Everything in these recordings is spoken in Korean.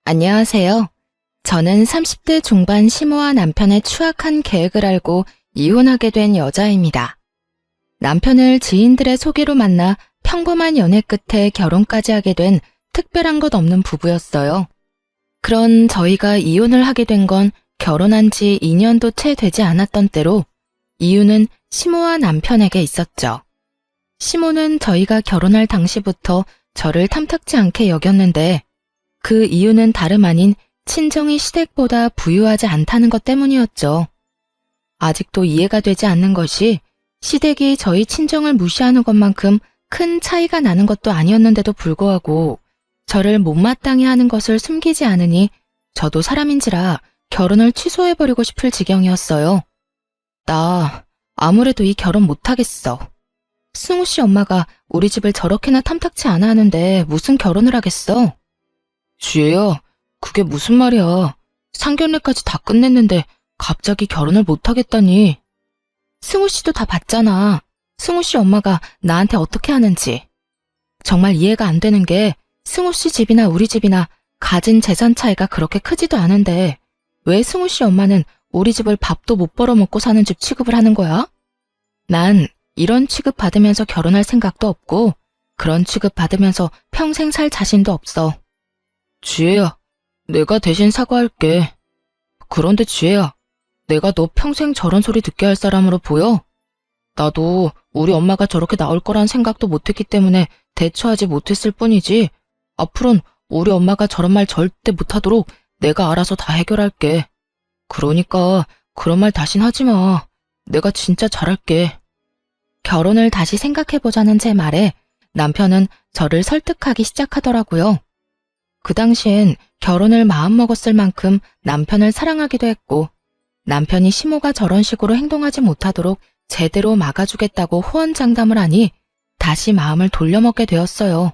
안녕하세요. 저는 30대 중반 시모와 남편의 추악한 계획을 알고 이혼하게 된 여자입니다. 남편을 지인들의 소개로 만나 평범한 연애 끝에 결혼까지 하게 된 특별한 것 없는 부부였어요. 그런 저희가 이혼을 하게 된 건 결혼한 지 2년도 채 되지 않았던 때로 이유는 시모와 남편에게 있었죠. 시모는 저희가 결혼할 당시부터 저를 탐탁지 않게 여겼는데 그 이유는 다름 아닌 친정이 시댁보다 부유하지 않다는 것 때문이었죠. 아직도 이해가 되지 않는 것이 시댁이 저희 친정을 무시하는 것만큼 큰 차이가 나는 것도 아니었는데도 불구하고 저를 못마땅해 하는 것을 숨기지 않으니 저도 사람인지라 결혼을 취소해버리고 싶을 지경이었어요. 나 아무래도 이 결혼 못하겠어. 승우 씨 엄마가 우리 집을 저렇게나 탐탁치 않아 하는데 무슨 결혼을 하겠어? 지혜야, 그게 무슨 말이야. 상견례까지 다 끝냈는데 갑자기 결혼을 못하겠다니. 승우 씨도 다 봤잖아. 승우 씨 엄마가 나한테 어떻게 하는지. 정말 이해가 안 되는 게 승우 씨 집이나 우리 집이나 가진 재산 차이가 그렇게 크지도 않은데 왜 승우 씨 엄마는 우리 집을 밥도 못 벌어먹고 사는 집 취급을 하는 거야? 난 이런 취급 받으면서 결혼할 생각도 없고 그런 취급 받으면서 평생 살 자신도 없어. 지혜야, 내가 대신 사과할게. 그런데 지혜야, 내가 너 평생 저런 소리 듣게 할 사람으로 보여? 나도 우리 엄마가 저렇게 나올 거란 생각도 못했기 때문에 대처하지 못했을 뿐이지 앞으로는 우리 엄마가 저런 말 절대 못하도록 내가 알아서 다 해결할게. 그러니까 그런 말 다신 하지 마. 내가 진짜 잘할게. 결혼을 다시 생각해보자는 제 말에 남편은 저를 설득하기 시작하더라고요. 그 당시엔 결혼을 마음먹었을 만큼 남편을 사랑하기도 했고 남편이 시모가 저런 식으로 행동하지 못하도록 제대로 막아주겠다고 호언장담을 하니 다시 마음을 돌려먹게 되었어요.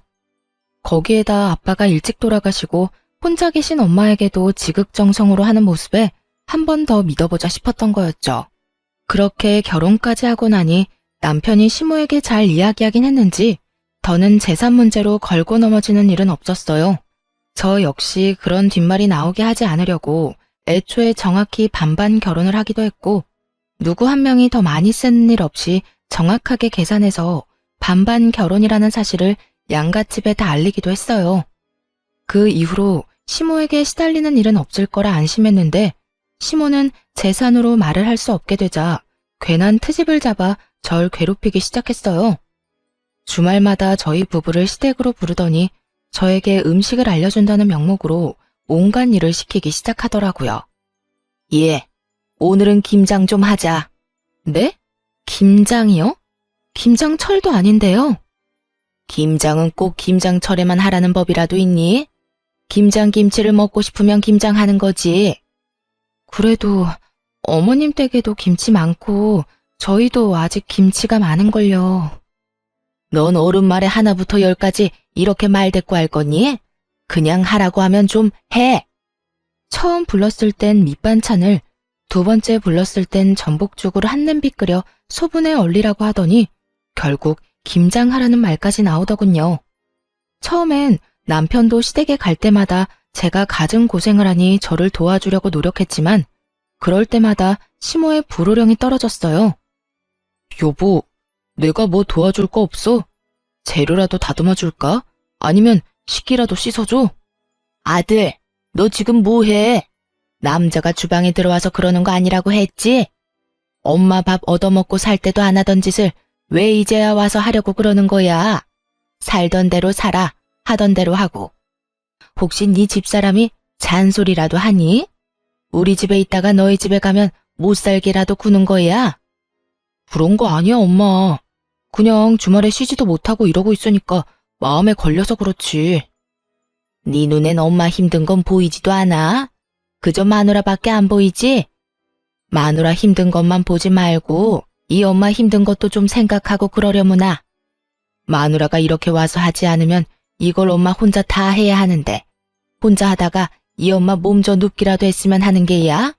거기에다 아빠가 일찍 돌아가시고 혼자 계신 엄마에게도 지극정성으로 하는 모습에 한 번 더 믿어보자 싶었던 거였죠. 그렇게 결혼까지 하고 나니 남편이 시모에게 잘 이야기하긴 했는지 더는 재산 문제로 걸고 넘어지는 일은 없었어요. 저 역시 그런 뒷말이 나오게 하지 않으려고 애초에 정확히 반반 결혼을 하기도 했고 누구 한 명이 더 많이 쓰는 일 없이 정확하게 계산해서 반반 결혼이라는 사실을 양가 집에 다 알리기도 했어요. 그 이후로 시모에게 시달리는 일은 없을 거라 안심했는데 시모는 재산으로 말을 할 수 없게 되자 괜한 트집을 잡아 절 괴롭히기 시작했어요. 주말마다 저희 부부를 시댁으로 부르더니 저에게 음식을 알려준다는 명목으로 온갖 일을 시키기 시작하더라고요. 예, 오늘은 김장 좀 하자. 네? 김장이요? 김장철도 아닌데요. 김장은 꼭 김장철에만 하라는 법이라도 있니? 김장김치를 먹고 싶으면 김장하는 거지. 그래도 어머님 댁에도 김치 많고 저희도 아직 김치가 많은걸요. 넌 어른 말에 하나부터 열까지 이렇게 말대꾸 할 거니? 그냥 하라고 하면 좀 해. 처음 불렀을 땐 밑반찬을, 두 번째 불렀을 땐 전복죽을 한 냄비 끓여 소분에 얼리라고 하더니 결국 김장하라는 말까지 나오더군요. 처음엔 남편도 시댁에 갈 때마다 제가 갖은 고생을 하니 저를 도와주려고 노력했지만 그럴 때마다 시모의 불호령이 떨어졌어요. 여보, 내가 뭐 도와줄 거 없어? 재료라도 다듬어 줄까? 아니면 식기라도 씻어줘? 아들, 너 지금 뭐해? 남자가 주방에 들어와서 그러는 거 아니라고 했지? 엄마 밥 얻어먹고 살 때도 안 하던 짓을 왜 이제야 와서 하려고 그러는 거야? 살던 대로 살아, 하던 대로 하고. 혹시 네 집사람이 잔소리라도 하니? 우리 집에 있다가 너희 집에 가면 못 살게라도 구는 거야? 그런 거 아니야, 엄마. 그냥 주말에 쉬지도 못하고 이러고 있으니까 마음에 걸려서 그렇지. 네 눈엔 엄마 힘든 건 보이지도 않아? 그저 마누라밖에 안 보이지? 마누라 힘든 것만 보지 말고 이 엄마 힘든 것도 좀 생각하고 그러려무나. 마누라가 이렇게 와서 하지 않으면 이걸 엄마 혼자 다 해야 하는데 혼자 하다가 이 엄마 몸져 눕기라도 했으면 하는 게야?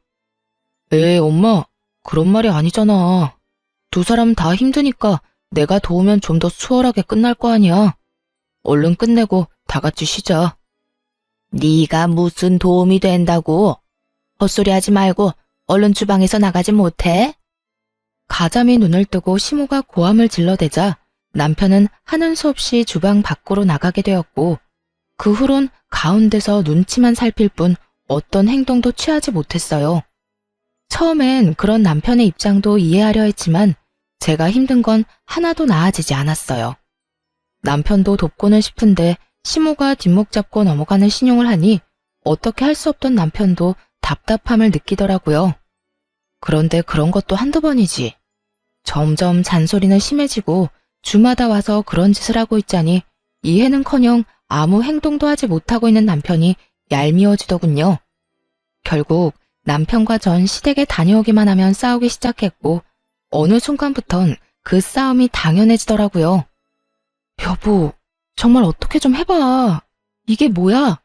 엄마, 그런 말이 아니잖아. 두 사람 다 힘드니까 내가 도우면 좀 더 수월하게 끝날 거 아니야. 얼른 끝내고 다 같이 쉬자. 네가 무슨 도움이 된다고? 헛소리 하지 말고 얼른 주방에서 나가지 못해? 가자미 눈을 뜨고 시모가 고함을 질러대자 남편은 하는 수 없이 주방 밖으로 나가게 되었고 그 후론 가운데서 눈치만 살필 뿐 어떤 행동도 취하지 못했어요. 처음엔 그런 남편의 입장도 이해하려 했지만 제가 힘든 건 하나도 나아지지 않았어요. 남편도 돕고는 싶은데 시모가 뒷목 잡고 넘어가는 신용을 하니 어떻게 할 수 없던 남편도 답답함을 느끼더라고요. 그런데 그런 것도 한두 번이지. 점점 잔소리는 심해지고 주마다 와서 그런 짓을 하고 있자니 이해는커녕 아무 행동도 하지 못하고 있는 남편이 얄미워지더군요. 결국 남편과 전 시댁에 다녀오기만 하면 싸우기 시작했고 어느 순간부턴 그 싸움이 당연해지더라고요. 여보, 정말 어떻게 좀 해봐. 이게 뭐야?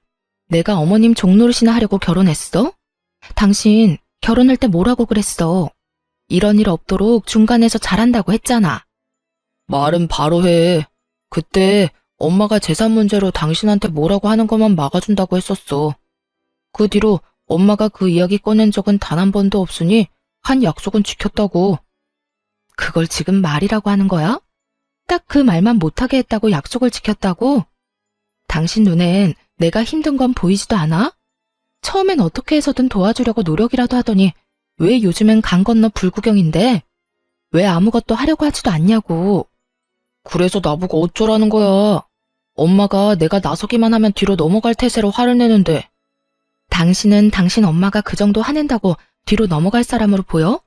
내가 어머님 종노릇이나 하려고 결혼했어? 당신 결혼할 때 뭐라고 그랬어? 이런 일 없도록 중간에서 잘한다고 했잖아. 말은 바로 해. 그때 엄마가 재산 문제로 당신한테 뭐라고 하는 것만 막아준다고 했었어. 그 뒤로 엄마가 그 이야기 꺼낸 적은 단 한 번도 없으니 한 약속은 지켰다고. 그걸 지금 말이라고 하는 거야? 딱 그 말만 못하게 했다고 약속을 지켰다고? 당신 눈엔 내가 힘든 건 보이지도 않아? 처음엔 어떻게 해서든 도와주려고 노력이라도 하더니 왜 요즘엔 강 건너 불구경인데? 왜 아무것도 하려고 하지도 않냐고. 그래서 나보고 어쩌라는 거야. 엄마가 내가 나서기만 하면 뒤로 넘어갈 태세로 화를 내는데. 당신은 당신 엄마가 그 정도 화낸다고 뒤로 넘어갈 사람으로 보여?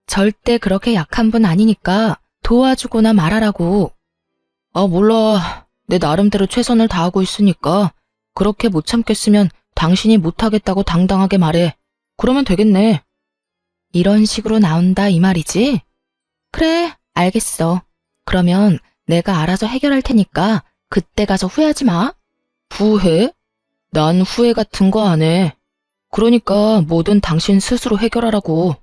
절대 그렇게 약한 분 아니니까 도와주거나 말하라고. 아, 몰라. 내 나름대로 최선을 다하고 있으니까 그렇게 못 참겠으면 당신이 못하겠다고 당당하게 말해. 그러면 되겠네. 이런 식으로 나온다 이 말이지? 그래, 알겠어. 그러면 내가 알아서 해결할 테니까 그때 가서 후회하지 마. 후회? 난 후회 같은 거 안 해. 그러니까 뭐든 당신 스스로 해결하라고.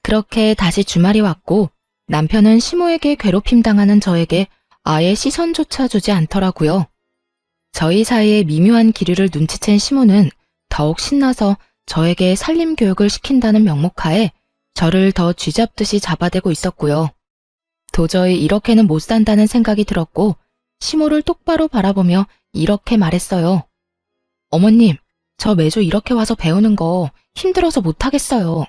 그렇게 다시 주말이 왔고 남편은 시모에게 괴롭힘 당하는 저에게 아예 시선조차 주지 않더라고요. 저희 사이의 미묘한 기류를 눈치챈 시모는 더욱 신나서 저에게 살림 교육을 시킨다는 명목하에 저를 더 쥐잡듯이 잡아대고 있었고요. 도저히 이렇게는 못 산다는 생각이 들었고 시모를 똑바로 바라보며 이렇게 말했어요. 어머님, 저 매주 이렇게 와서 배우는 거 힘들어서 못하겠어요.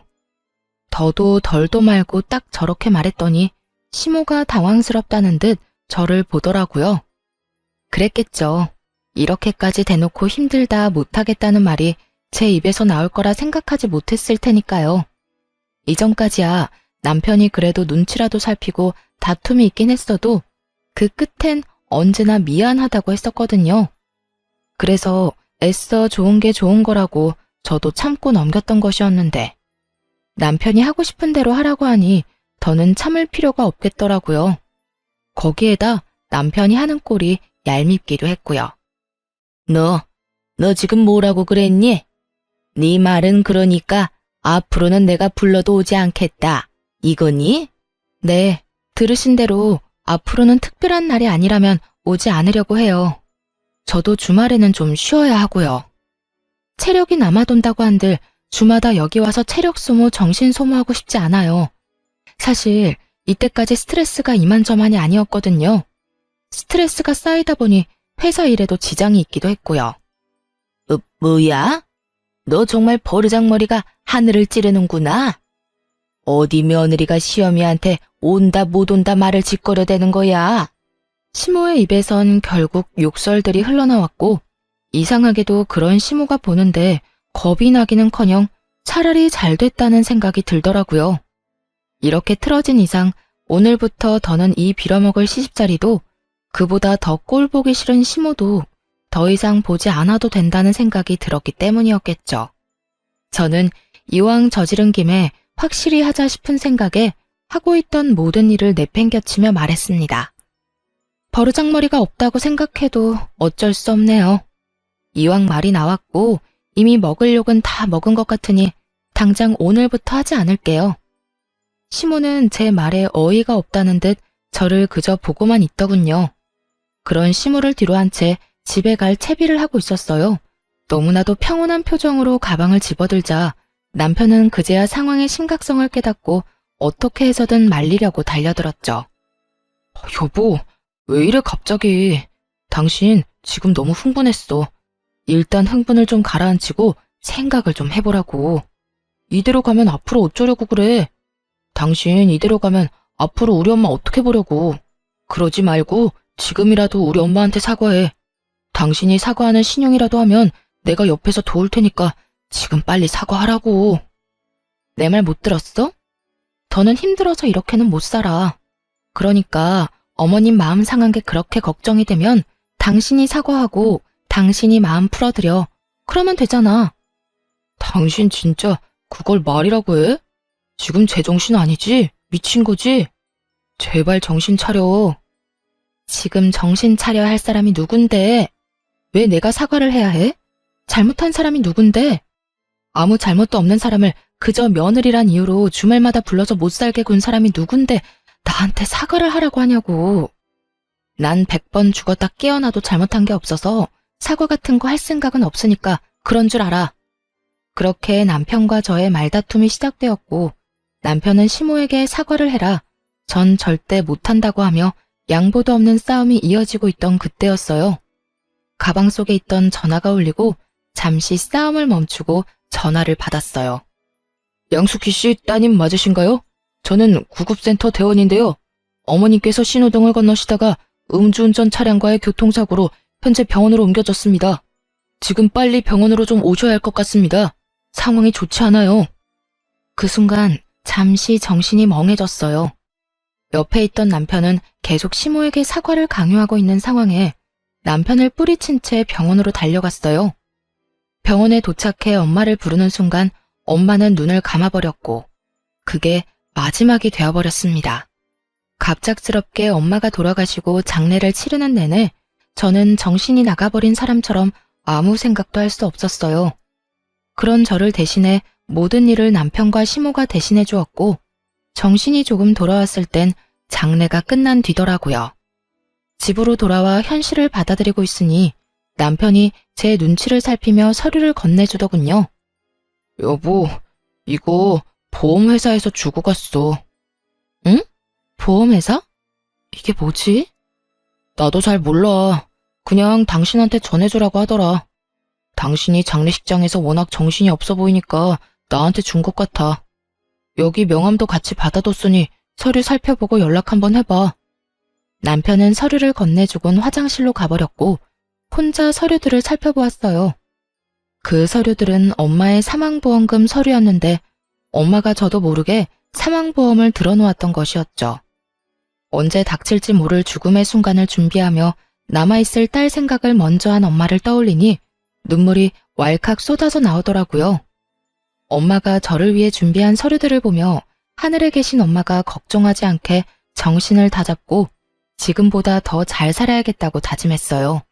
더도 덜도 말고 딱 저렇게 말했더니 시모가 당황스럽다는 듯 저를 보더라고요. 그랬겠죠. 이렇게까지 대놓고 힘들다 못하겠다는 말이 제 입에서 나올 거라 생각하지 못했을 테니까요. 이전까지야 남편이 그래도 눈치라도 살피고 다툼이 있긴 했어도 그 끝엔 언제나 미안하다고 했었거든요. 그래서 애써 좋은 게 좋은 거라고 저도 참고 넘겼던 것이었는데 남편이 하고 싶은 대로 하라고 하니 더는 참을 필요가 없겠더라고요. 거기에다 남편이 하는 꼴이 얄밉기도 했고요. 너 지금 뭐라고 그랬니? 네 말은 그러니까 앞으로는 내가 불러도 오지 않겠다. 이거니? 네, 들으신 대로 앞으로는 특별한 날이 아니라면 오지 않으려고 해요. 저도 주말에는 좀 쉬어야 하고요. 체력이 남아돈다고 한들 주마다 여기 와서 체력 소모, 정신 소모하고 싶지 않아요. 사실 이때까지 스트레스가 이만저만이 아니었거든요. 스트레스가 쌓이다 보니 회사 일에도 지장이 있기도 했고요. 뭐야? 너 정말 버르장머리가 하늘을 찌르는구나. 어디 며느리가 시어미한테 온다 못 온다 말을 짓거려대는 거야. 시모의 입에선 결국 욕설들이 흘러나왔고 이상하게도 그런 시모가 보는데 겁이 나기는커녕 차라리 잘 됐다는 생각이 들더라고요. 이렇게 틀어진 이상 오늘부터 더는 이 빌어먹을 시집자리도 그보다 더 꼴보기 싫은 시모도 더 이상 보지 않아도 된다는 생각이 들었기 때문이었겠죠. 저는 이왕 저지른 김에 확실히 하자 싶은 생각에 하고 있던 모든 일을 내팽겨치며 말했습니다. 버르장머리가 없다고 생각해도 어쩔 수 없네요. 이왕 말이 나왔고 이미 먹을 욕은 다 먹은 것 같으니 당장 오늘부터 하지 않을게요. 시모는 제 말에 어이가 없다는 듯 저를 그저 보고만 있더군요. 그런 시모를 뒤로한 채 집에 갈 채비를 하고 있었어요. 너무나도 평온한 표정으로 가방을 집어들자 남편은 그제야 상황의 심각성을 깨닫고 어떻게 해서든 말리려고 달려들었죠. 여보, 왜 이래 갑자기? 당신 지금 너무 흥분했어. 일단 흥분을 좀 가라앉히고 생각을 좀 해보라고. 이대로 가면 앞으로 어쩌려고 그래? 당신 이대로 가면 앞으로 우리 엄마 어떻게 보려고. 그러지 말고 지금이라도 우리 엄마한테 사과해. 당신이 사과하는 신용이라도 하면 내가 옆에서 도울 테니까 지금 빨리 사과하라고. 내 말 못 들었어? 더는 힘들어서 이렇게는 못 살아. 그러니까 어머님 마음 상한 게 그렇게 걱정이 되면 당신이 사과하고 당신이 마음 풀어드려. 그러면 되잖아. 당신 진짜 그걸 말이라고 해? 지금 제정신 아니지? 미친 거지? 제발 정신 차려. 지금 정신 차려야 할 사람이 누군데? 왜 내가 사과를 해야 해? 잘못한 사람이 누군데? 아무 잘못도 없는 사람을 그저 며느리란 이유로 주말마다 불러서 못 살게 군 사람이 누군데 나한테 사과를 하라고 하냐고. 난 100번 죽었다 깨어나도 잘못한 게 없어서 사과 같은 거 할 생각은 없으니까 그런 줄 알아. 그렇게 남편과 저의 말다툼이 시작되었고 남편은 시모에게 사과를 해라. 전 절대 못한다고 하며 양보도 없는 싸움이 이어지고 있던 그때였어요. 가방 속에 있던 전화가 울리고 잠시 싸움을 멈추고 전화를 받았어요. 양숙희 씨 따님 맞으신가요? 저는 구급센터 대원인데요. 어머님께서 신호등을 건너시다가 음주운전 차량과의 교통사고로 현재 병원으로 옮겨졌습니다. 지금 빨리 병원으로 좀 오셔야 할 것 같습니다. 상황이 좋지 않아요. 그 순간 잠시 정신이 멍해졌어요. 옆에 있던 남편은 계속 시모에게 사과를 강요하고 있는 상황에 남편을 뿌리친 채 병원으로 달려갔어요. 병원에 도착해 엄마를 부르는 순간 엄마는 눈을 감아버렸고 그게 마지막이 되어버렸습니다. 갑작스럽게 엄마가 돌아가시고 장례를 치르는 내내 저는 정신이 나가버린 사람처럼 아무 생각도 할 수 없었어요. 그런 저를 대신해 모든 일을 남편과 시모가 대신해 주었고 정신이 조금 돌아왔을 땐 장례가 끝난 뒤더라고요. 집으로 돌아와 현실을 받아들이고 있으니 남편이 제 눈치를 살피며 서류를 건네주더군요. 여보, 이거 보험회사에서 주고 갔어. 응? 보험회사? 이게 뭐지? 나도 잘 몰라. 그냥 당신한테 전해주라고 하더라. 당신이 장례식장에서 워낙 정신이 없어 보이니까 나한테 준 것 같아. 여기 명함도 같이 받아뒀으니 서류 살펴보고 연락 한번 해봐. 남편은 서류를 건네주곤 화장실로 가버렸고 혼자 서류들을 살펴보았어요. 그 서류들은 엄마의 사망보험금 서류였는데 엄마가 저도 모르게 사망보험을 들어놓았던 것이었죠. 언제 닥칠지 모를 죽음의 순간을 준비하며 남아있을 딸 생각을 먼저 한 엄마를 떠올리니 눈물이 왈칵 쏟아져 나오더라고요. 엄마가 저를 위해 준비한 서류들을 보며 하늘에 계신 엄마가 걱정하지 않게 정신을 다잡고 지금보다 더 잘 살아야겠다고 다짐했어요.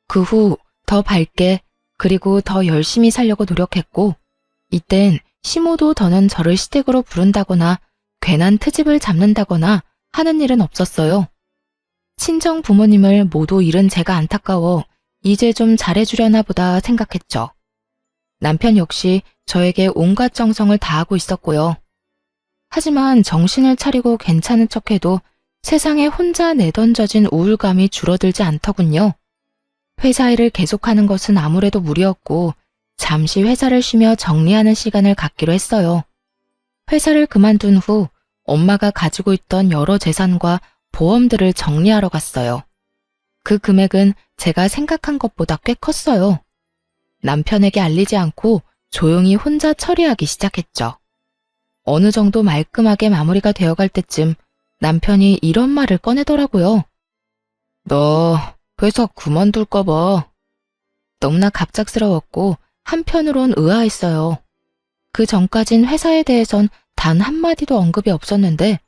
그 후 더 밝게 그리고 더 열심히 살려고 노력했고 이땐 시모도 더는 저를 시댁으로 부른다거나 괜한 트집을 잡는다거나 하는 일은 없었어요. 친정 부모님을 모두 잃은 제가 안타까워 이제 좀 잘해주려나 보다 생각했죠. 남편 역시 저에게 온갖 정성을 다하고 있었고요. 하지만 정신을 차리고 괜찮은 척해도 세상에 혼자 내던져진 우울감이 줄어들지 않더군요. 회사 일을 계속하는 것은 아무래도 무리였고 잠시 회사를 쉬며 정리하는 시간을 갖기로 했어요. 회사를 그만둔 후 엄마가 가지고 있던 여러 재산과 보험들을 정리하러 갔어요. 그 금액은 제가 생각한 것보다 꽤 컸어요. 남편에게 알리지 않고 조용히 혼자 처리하기 시작했죠. 어느 정도 말끔하게 마무리가 되어갈 때쯤 남편이 이런 말을 꺼내더라고요. 너 회사 그만둘까 봐. 너무나 갑작스러웠고 한편으론 의아했어요. 그 전까진 회사에 대해선 단 한마디도 언급이 없었는데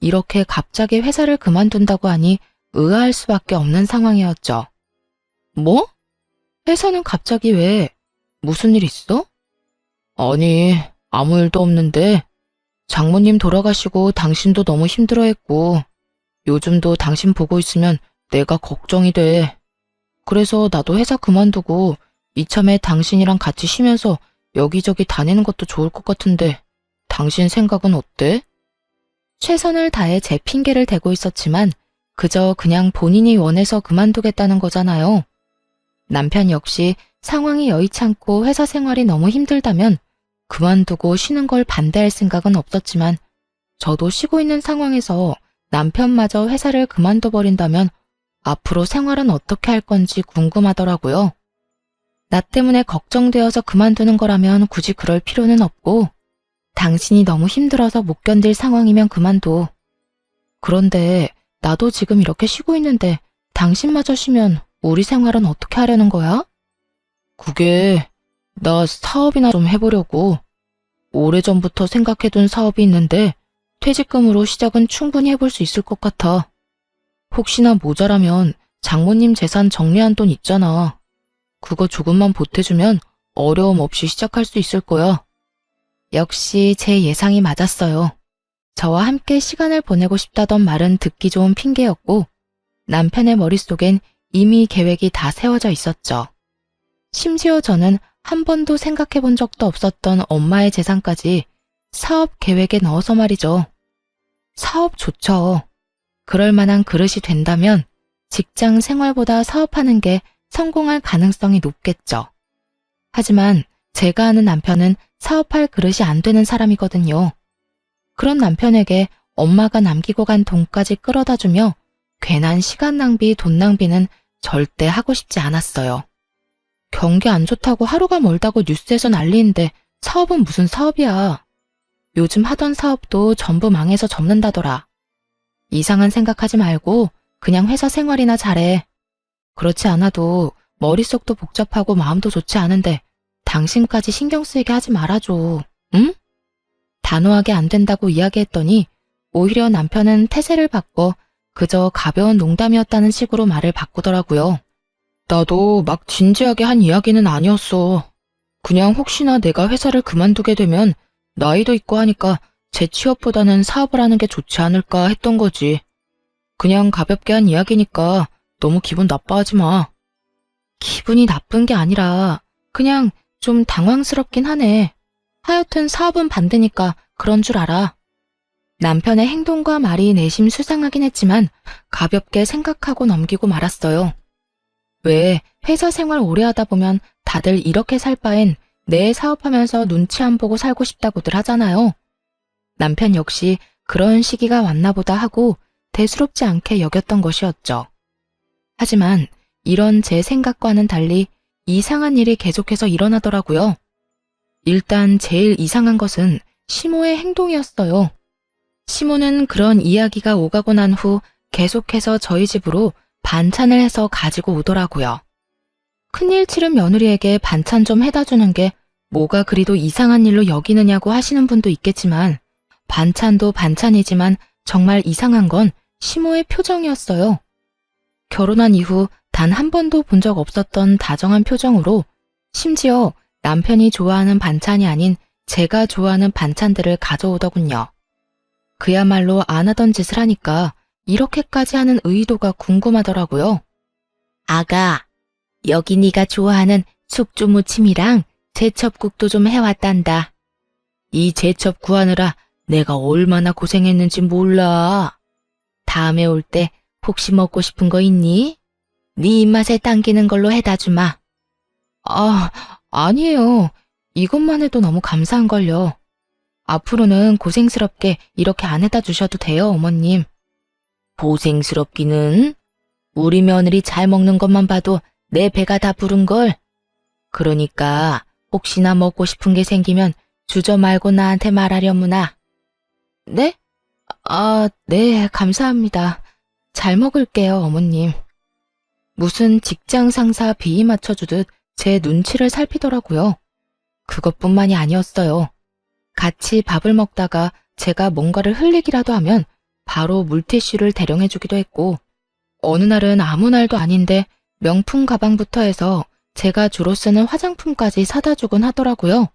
이렇게 갑자기 회사를 그만둔다고 하니 의아할 수밖에 없는 상황이었죠. 뭐? 회사는 갑자기 왜? 무슨 일 있어? 아니, 아무 일도 없는데 장모님 돌아가시고 당신도 너무 힘들어했고 요즘도 당신 보고 있으면 내가 걱정이 돼. 그래서 나도 회사 그만두고 이참에 당신이랑 같이 쉬면서 여기저기 다니는 것도 좋을 것 같은데 당신 생각은 어때? 최선을 다해 제 핑계를 대고 있었지만 그저 그냥 본인이 원해서 그만두겠다는 거잖아요. 남편 역시 상황이 여의찮고 회사 생활이 너무 힘들다면 그만두고 쉬는 걸 반대할 생각은 없었지만 저도 쉬고 있는 상황에서 남편마저 회사를 그만둬버린다면 앞으로 생활은 어떻게 할 건지 궁금하더라고요. 나 때문에 걱정되어서 그만두는 거라면 굳이 그럴 필요는 없고 당신이 너무 힘들어서 못 견딜 상황이면 그만둬. 그런데 나도 지금 이렇게 쉬고 있는데 당신마저 쉬면 우리 생활은 어떻게 하려는 거야? 그게 나 사업이나 좀 해보려고. 오래전부터 생각해둔 사업이 있는데 퇴직금으로 시작은 충분히 해볼 수 있을 것 같아. 혹시나 모자라면 장모님 재산 정리한 돈 있잖아. 그거 조금만 보태주면 어려움 없이 시작할 수 있을 거야. 역시 제 예상이 맞았어요. 저와 함께 시간을 보내고 싶다던 말은 듣기 좋은 핑계였고 남편의 머릿속엔 이미 계획이 다 세워져 있었죠. 심지어 저는 한 번도 생각해 본 적도 없었던 엄마의 재산까지 사업 계획에 넣어서 말이죠. 사업 좋죠. 그럴 만한 그릇이 된다면 직장 생활보다 사업하는 게 성공할 가능성이 높겠죠. 하지만 제가 아는 남편은 사업할 그릇이 안 되는 사람이거든요. 그런 남편에게 엄마가 남기고 간 돈까지 끌어다 주며 괜한 시간 낭비, 돈 낭비는 절대 하고 싶지 않았어요. 경기 안 좋다고 하루가 멀다고 뉴스에서 난리인데 사업은 무슨 사업이야. 요즘 하던 사업도 전부 망해서 접는다더라. 이상한 생각하지 말고 그냥 회사 생활이나 잘해. 그렇지 않아도 머릿속도 복잡하고 마음도 좋지 않은데 당신까지 신경 쓰이게 하지 말아줘. 응? 단호하게 안 된다고 이야기했더니 오히려 남편은 태세를 바꿔 그저 가벼운 농담이었다는 식으로 말을 바꾸더라고요. 나도 막 진지하게 한 이야기는 아니었어. 그냥 혹시나 내가 회사를 그만두게 되면 나이도 있고 하니까 재취업보다는 사업을 하는 게 좋지 않을까 했던 거지. 그냥 가볍게 한 이야기니까 너무 기분 나빠하지 마. 기분이 나쁜 게 아니라 그냥 좀 당황스럽긴 하네. 하여튼 사업은 반대니까 그런 줄 알아. 남편의 행동과 말이 내심 수상하긴 했지만 가볍게 생각하고 넘기고 말았어요. 왜 회사 생활 오래 하다 보면 다들 이렇게 살 바엔 내 사업하면서 눈치 안 보고 살고 싶다고들 하잖아요. 남편 역시 그런 시기가 왔나 보다 하고 대수롭지 않게 여겼던 것이었죠. 하지만 이런 제 생각과는 달리 이상한 일이 계속해서 일어나더라고요. 일단 제일 이상한 것은 시모의 행동이었어요. 시모는 그런 이야기가 오가고 난 후 계속해서 저희 집으로 반찬을 해서 가지고 오더라고요. 큰일 치른 며느리에게 반찬 좀 해다 주는 게 뭐가 그리도 이상한 일로 여기느냐고 하시는 분도 있겠지만 반찬도 반찬이지만 정말 이상한 건 시모의 표정이었어요. 결혼한 이후 단 한 번도 본 적 없었던 다정한 표정으로 심지어 남편이 좋아하는 반찬이 아닌 제가 좋아하는 반찬들을 가져오더군요. 그야말로 안 하던 짓을 하니까 이렇게까지 하는 의도가 궁금하더라고요. 아가, 여기 네가 좋아하는 숙주무침이랑 제첩국도 좀 해왔단다. 이 제첩 구하느라 내가 얼마나 고생했는지 몰라. 다음에 올 때 혹시 먹고 싶은 거 있니? 네 입맛에 당기는 걸로 해다 주마. 아니에요. 이것만 해도 너무 감사한걸요. 앞으로는 고생스럽게 이렇게 안 해다 주셔도 돼요, 어머님. 고생스럽기는? 우리 며느리 잘 먹는 것만 봐도 내 배가 다 부른걸. 그러니까 혹시나 먹고 싶은 게 생기면 주저 말고 나한테 말하려무나. 네? 네, 감사합니다. 잘 먹을게요, 어머님. 무슨 직장 상사 비위 맞춰주듯 제 눈치를 살피더라고요. 그것뿐만이 아니었어요. 같이 밥을 먹다가 제가 뭔가를 흘리기라도 하면 바로 물티슈를 대령해주기도 했고, 어느 날은 아무 날도 아닌데 명품 가방부터 해서 제가 주로 쓰는 화장품까지 사다 주곤 하더라고요.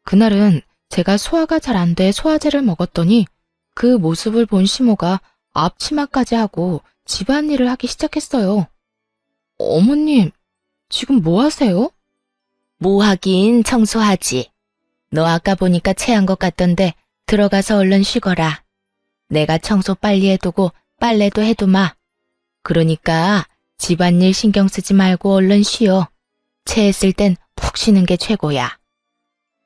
그날은 제가 소화가 잘 안 돼 소화제를 먹었더니 그 모습을 본 시모가 앞치마까지 하고 집안일을 하기 시작했어요. 어머님, 지금 뭐 하세요? 뭐 하긴 청소하지. 너 아까 보니까 체한 것 같던데 들어가서 얼른 쉬거라. 내가 청소 빨리 해두고 빨래도 해두마. 그러니까 집안일 신경 쓰지 말고 얼른 쉬어. 체했을 땐 푹 쉬는 게 최고야.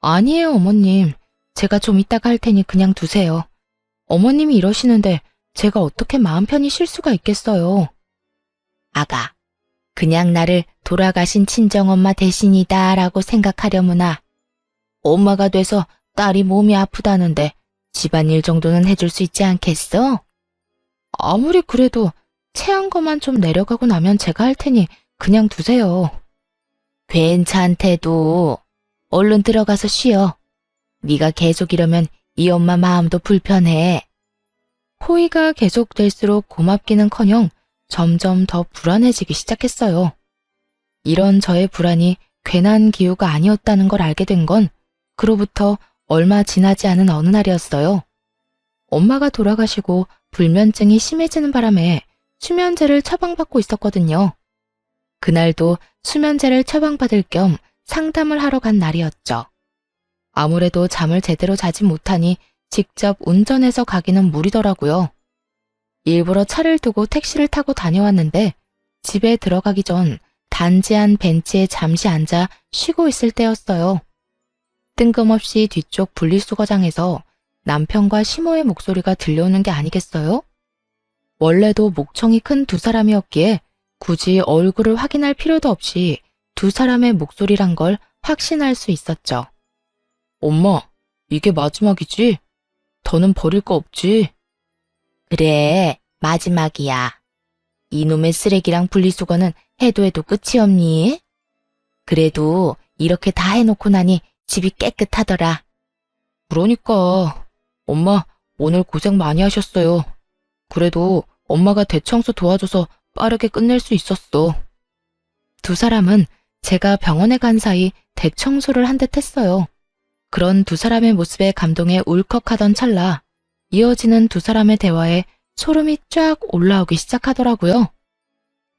아니에요, 어머님. 제가 좀 이따가 할 테니 그냥 두세요. 어머님이 이러시는데 제가 어떻게 마음 편히 쉴 수가 있겠어요. 아가, 그냥 나를 돌아가신 친정엄마 대신이다 라고 생각하려무나. 엄마가 돼서 딸이 몸이 아프다는데 집안일 정도는 해줄 수 있지 않겠어? 아무리 그래도 체한 것만 좀 내려가고 나면 제가 할 테니 그냥 두세요. 괜찮대도 얼른 들어가서 쉬어. 네가 계속 이러면 이 엄마 마음도 불편해. 호의가 계속될수록 고맙기는커녕 점점 더 불안해지기 시작했어요. 이런 저의 불안이 괜한 기우가 아니었다는 걸 알게 된 건 그로부터 얼마 지나지 않은 어느 날이었어요. 엄마가 돌아가시고 불면증이 심해지는 바람에 수면제를 처방받고 있었거든요. 그날도 수면제를 처방받을 겸 상담을 하러 간 날이었죠. 아무래도 잠을 제대로 자지 못하니 직접 운전해서 가기는 무리더라고요. 일부러 차를 두고 택시를 타고 다녀왔는데 집에 들어가기 전 단지 한 벤치에 잠시 앉아 쉬고 있을 때였어요. 뜬금없이 뒤쪽 분리수거장에서 남편과 시모의 목소리가 들려오는 게 아니겠어요? 원래도 목청이 큰 두 사람이었기에 굳이 얼굴을 확인할 필요도 없이 두 사람의 목소리란 걸 확신할 수 있었죠. 엄마, 이게 마지막이지? 더는 버릴 거 없지? 그래, 마지막이야. 이놈의 쓰레기랑 분리수거는 해도 해도 끝이 없니? 그래도 이렇게 다 해놓고 나니 집이 깨끗하더라. 그러니까 엄마 오늘 고생 많이 하셨어요. 그래도 엄마가 대청소 도와줘서 빠르게 끝낼 수 있었어. 두 사람은 제가 병원에 간 사이 대청소를 한 듯 했어요. 그런 두 사람의 모습에 감동에 울컥하던 찰나 이어지는 두 사람의 대화에 소름이 쫙 올라오기 시작하더라고요.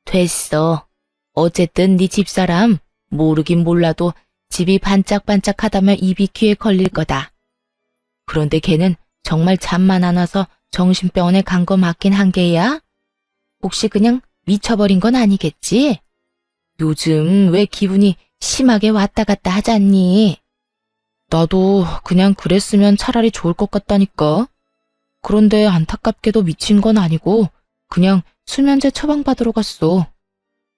됐어. 어쨌든 네 집사람 모르긴 몰라도 집이 반짝반짝하다며 입이 귀에 걸릴 거다. 그런데 걔는 정말 잠만 안 와서 정신병원에 간 거 맞긴 한 게야? 혹시 그냥 미쳐버린 건 아니겠지? 요즘 왜 기분이 심하게 왔다 갔다 하잖니? 나도 그냥 그랬으면 차라리 좋을 것 같다니까. 그런데 안타깝게도 미친 건 아니고 그냥 수면제 처방받으러 갔어.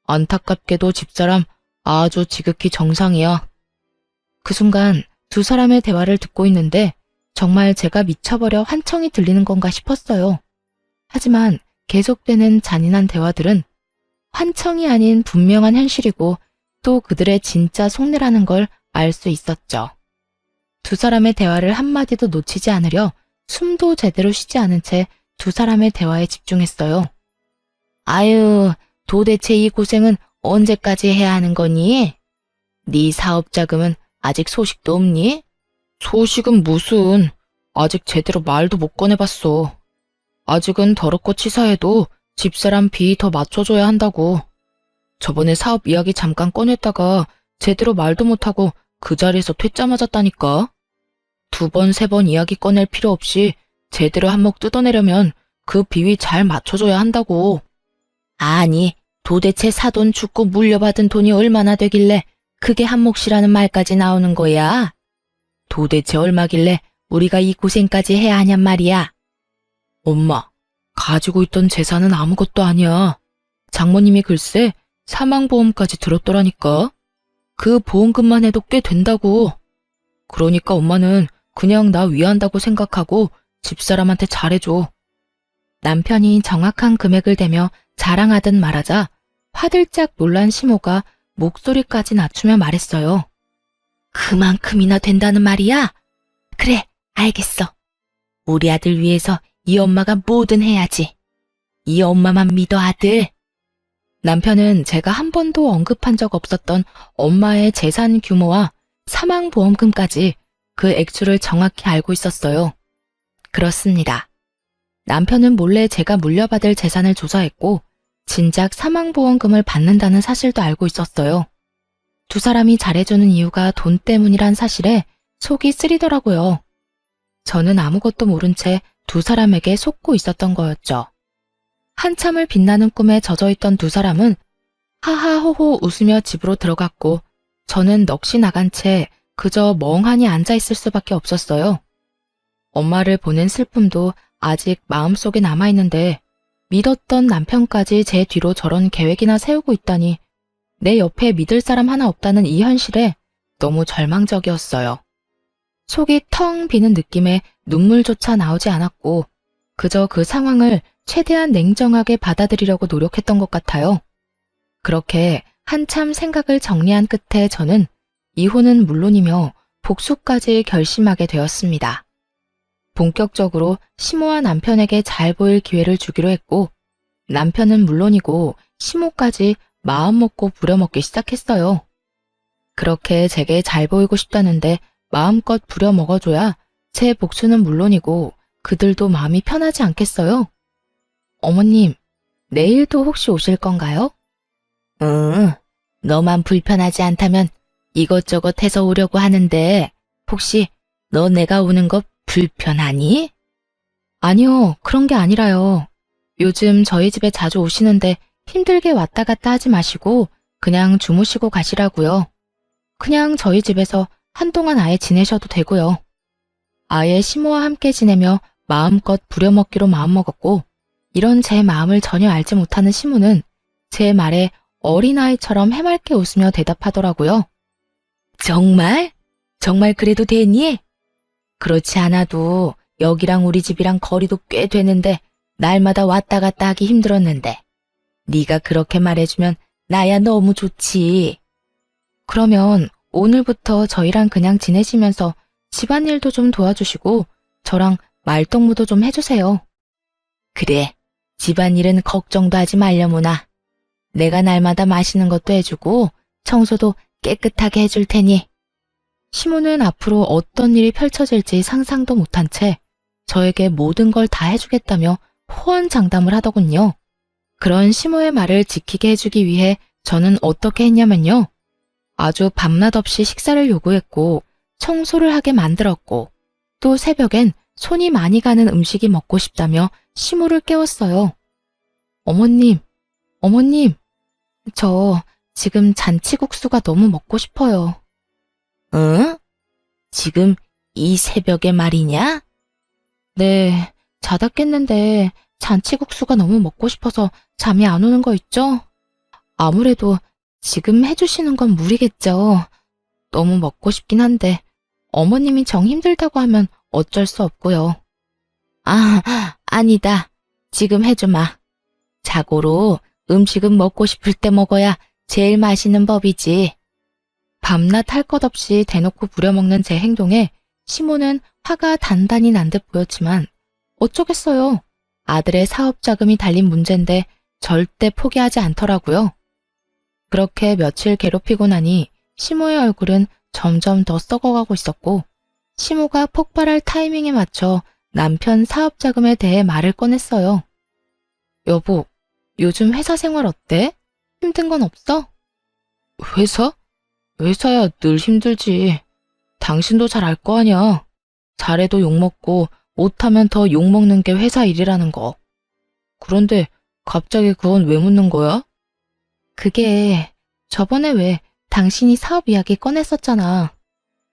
안타깝게도 집사람 아주 지극히 정상이야. 그 순간 두 사람의 대화를 듣고 있는데 정말 제가 미쳐버려 환청이 들리는 건가 싶었어요. 하지만 계속되는 잔인한 대화들은 환청이 아닌 분명한 현실이고 또 그들의 진짜 속내라는 걸 알 수 있었죠. 두 사람의 대화를 한마디도 놓치지 않으려 숨도 제대로 쉬지 않은 채 두 사람의 대화에 집중했어요. 아유, 도대체 이 고생은 언제까지 해야 하는 거니? 네 사업 자금은 아직 소식도 없니? 소식은 무슨, 아직 제대로 말도 못 꺼내봤어. 아직은 더럽고 치사해도 집사람 비 더 맞춰줘야 한다고. 저번에 사업 이야기 잠깐 꺼냈다가 제대로 말도 못하고 그 자리에서 퇴짜 맞았다니까. 두 번, 세 번 이야기 꺼낼 필요 없이 제대로 한몫 뜯어내려면 그 비위 잘 맞춰줘야 한다고. 아니, 도대체 사돈 죽고 물려받은 돈이 얼마나 되길래 그게 한몫이라는 말까지 나오는 거야? 도대체 얼마길래 우리가 이 고생까지 해야 하냔 말이야. 엄마, 가지고 있던 재산은 아무것도 아니야. 장모님이 글쎄 사망보험까지 들었더라니까. 그 보험금만 해도 꽤 된다고. 그러니까 엄마는 그냥 나 위한다고 생각하고 집사람한테 잘해줘. 남편이 정확한 금액을 대며 자랑하듯 말하자 화들짝 놀란 시모가 목소리까지 낮추며 말했어요. 그만큼이나 된다는 말이야? 그래, 알겠어. 우리 아들 위해서 이 엄마가 뭐든 해야지. 이 엄마만 믿어, 아들. 남편은 제가 한 번도 언급한 적 없었던 엄마의 재산 규모와 사망보험금까지 그 액수를 정확히 알고 있었어요. 그렇습니다. 남편은 몰래 제가 물려받을 재산을 조사했고 진작 사망보험금을 받는다는 사실도 알고 있었어요. 두 사람이 잘해주는 이유가 돈 때문이란 사실에 속이 쓰리더라고요. 저는 아무것도 모른 채 두 사람에게 속고 있었던 거였죠. 한참을 빛나는 꿈에 젖어있던 두 사람은 하하호호 웃으며 집으로 들어갔고 저는 넋이 나간 채 그저 멍하니 앉아있을 수밖에 없었어요. 엄마를 보낸 슬픔도 아직 마음속에 남아있는데 믿었던 남편까지 제 뒤로 저런 계획이나 세우고 있다니 내 옆에 믿을 사람 하나 없다는 이 현실에 너무 절망적이었어요. 속이 텅 비는 느낌에 눈물조차 나오지 않았고 그저 그 상황을 최대한 냉정하게 받아들이려고 노력했던 것 같아요. 그렇게 한참 생각을 정리한 끝에 저는 이혼은 물론이며 복수까지 결심하게 되었습니다. 본격적으로 시모와 남편에게 잘 보일 기회를 주기로 했고 남편은 물론이고 시모까지 마음 먹고 부려먹기 시작했어요. 그렇게 제게 잘 보이고 싶다는데 마음껏 부려먹어줘야 제 복수는 물론이고 그들도 마음이 편하지 않겠어요? 어머님, 내일도 혹시 오실 건가요? 응, 너만 불편하지 않다면 이것저것 해서 오려고 하는데 혹시 너 내가 오는 거 불편하니? 아니요, 그런 게 아니라요. 요즘 저희 집에 자주 오시는데 힘들게 왔다 갔다 하지 마시고 그냥 주무시고 가시라고요. 그냥 저희 집에서 한동안 아예 지내셔도 되고요. 아예 시모와 함께 지내며 마음껏 부려먹기로 마음먹었고 이런 제 마음을 전혀 알지 못하는 시모는 제 말에 어린아이처럼 해맑게 웃으며 대답하더라고요. 정말? 정말 그래도 되니? 그렇지 않아도 여기랑 우리 집이랑 거리도 꽤 되는데 날마다 왔다 갔다 하기 힘들었는데 네가 그렇게 말해주면 나야 너무 좋지. 그러면 오늘부터 저희랑 그냥 지내시면서 집안일도 좀 도와주시고 저랑 말동무도 좀 해주세요. 그래, 집안일은 걱정도 하지 말려무나. 내가 날마다 마시는 것도 해주고 청소도 깨끗하게 해줄 테니. 시모는 앞으로 어떤 일이 펼쳐질지 상상도 못한 채 저에게 모든 걸 다 해주겠다며 호언장담을 하더군요. 그런 시모의 말을 지키게 해주기 위해 저는 어떻게 했냐면요. 아주 밤낮 없이 식사를 요구했고 청소를 하게 만들었고 또 새벽엔 손이 많이 가는 음식이 먹고 싶다며 시모를 깨웠어요. 어머님, 저 지금 잔치국수가 너무 먹고 싶어요. 응? 지금 이 새벽에 말이냐? 네, 자다 깼는데 잔치국수가 너무 먹고 싶어서 잠이 안 오는 거 있죠? 아무래도 지금 해주시는 건 무리겠죠. 너무 먹고 싶긴 한데 어머님이 정 힘들다고 하면 어쩔 수 없고요. 아, 아니다. 지금 해주마. 자고로 음식은 먹고 싶을 때 먹어야 제일 맛있는 법이지. 밤낮 할 것 없이 대놓고 부려먹는 제 행동에 시모는 화가 단단히 난 듯 보였지만 어쩌겠어요. 아들의 사업 자금이 달린 문제인데 절대 포기하지 않더라고요. 그렇게 며칠 괴롭히고 나니 시모의 얼굴은 점점 더 썩어가고 있었고 시모가 폭발할 타이밍에 맞춰 남편 사업 자금에 대해 말을 꺼냈어요. 여보, 요즘 회사 생활 어때? 힘든 건 없어? 회사? 회사야 늘 힘들지. 당신도 잘 알 거 아냐. 잘해도 욕먹고 못하면 더 욕먹는 게 회사 일이라는 거. 그런데 갑자기 그건 왜 묻는 거야? 그게 저번에 왜 당신이 사업 이야기 꺼냈었잖아.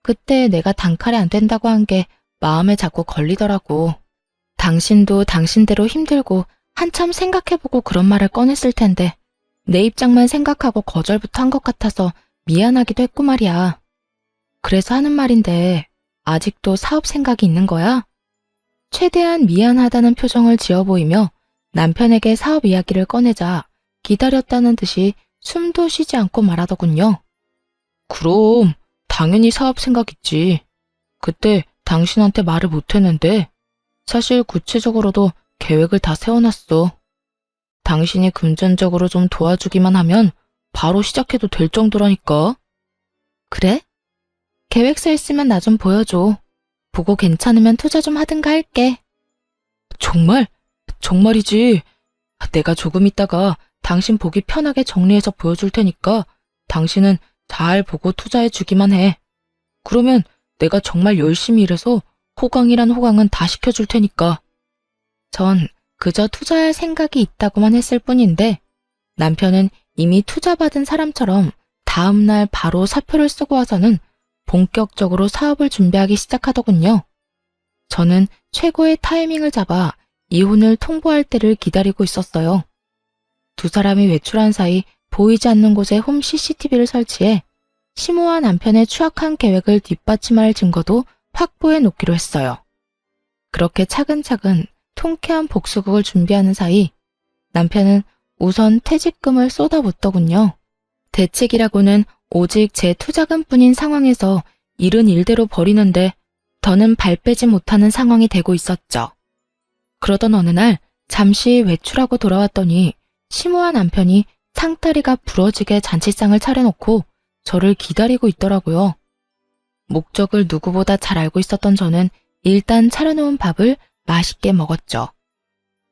그때 내가 단칼에 안 된다고 한 게 마음에 자꾸 걸리더라고. 당신도 당신대로 힘들고 한참 생각해보고 그런 말을 꺼냈을 텐데 내 입장만 생각하고 거절부터 한 것 같아서 미안하기도 했고 말이야. 그래서 하는 말인데 아직도 사업 생각이 있는 거야? 최대한 미안하다는 표정을 지어 보이며 남편에게 사업 이야기를 꺼내자 기다렸다는 듯이 숨도 쉬지 않고 말하더군요. 그럼 당연히 사업 생각 있지. 그때 당신한테 말을 못했는데 사실 구체적으로도 계획을 다 세워놨어. 당신이 금전적으로 좀 도와주기만 하면 바로 시작해도 될 정도라니까. 그래? 계획서 있으면 나 좀 보여줘. 보고 괜찮으면 투자 좀 하든가 할게. 정말? 정말이지. 내가 조금 있다가 당신 보기 편하게 정리해서 보여줄 테니까 당신은 잘 보고 투자해 주기만 해. 그러면 내가 정말 열심히 일해서 호강이란 호강은 다 시켜줄 테니까. 전 그저 투자할 생각이 있다고만 했을 뿐인데 남편은 이미 투자받은 사람처럼 다음날 바로 사표를 쓰고 와서는 본격적으로 사업을 준비하기 시작하더군요. 저는 최고의 타이밍을 잡아 이혼을 통보할 때를 기다리고 있었어요. 두 사람이 외출한 사이 보이지 않는 곳에 홈 CCTV를 설치해 시모와 남편의 추악한 계획을 뒷받침할 증거도 확보해 놓기로 했어요. 그렇게 차근차근 통쾌한 복수극을 준비하는 사이 남편은 우선 퇴직금을 쏟아붓더군요. 대책이라고는 오직 제 투자금뿐인 상황에서 일은 일대로 벌이는데 더는 발 빼지 못하는 상황이 되고 있었죠. 그러던 어느 날 잠시 외출하고 돌아왔더니 시모와 남편이 상다리가 부러지게 잔치상을 차려놓고 저를 기다리고 있더라고요. 목적을 누구보다 잘 알고 있었던 저는 일단 차려놓은 밥을 맛있게 먹었죠.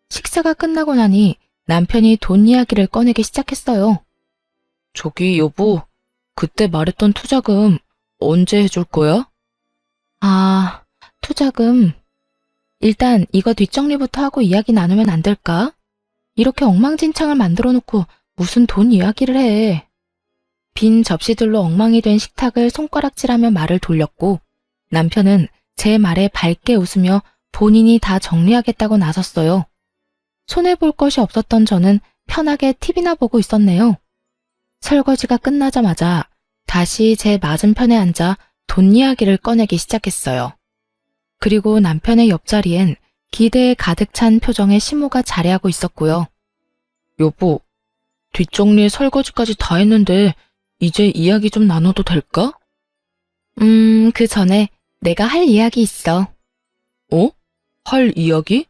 식사가 끝나고 나니 남편이 돈 이야기를 꺼내기 시작했어요. 저기 여보, 그때 말했던 투자금 언제 해줄 거야? 아, 투자금. 일단 이거 뒷정리부터 하고 이야기 나누면 안 될까? 이렇게 엉망진창을 만들어 놓고 무슨 돈 이야기를 해. 빈 접시들로 엉망이 된 식탁을 손가락질하며 말을 돌렸고 남편은 제 말에 밝게 웃으며 본인이 다 정리하겠다고 나섰어요. 손해볼 것이 없었던 저는 편하게 TV나 보고 있었네요. 설거지가 끝나자마자 다시 제 맞은편에 앉아 돈 이야기를 꺼내기 시작했어요. 그리고 남편의 옆자리엔 기대에 가득 찬 표정의 시모가 자리하고 있었고요. 여보, 뒷정리에 설거지까지 다 했는데 이제 이야기 좀 나눠도 될까? 그 전에 내가 할 이야기 있어. 어? 할 이야기?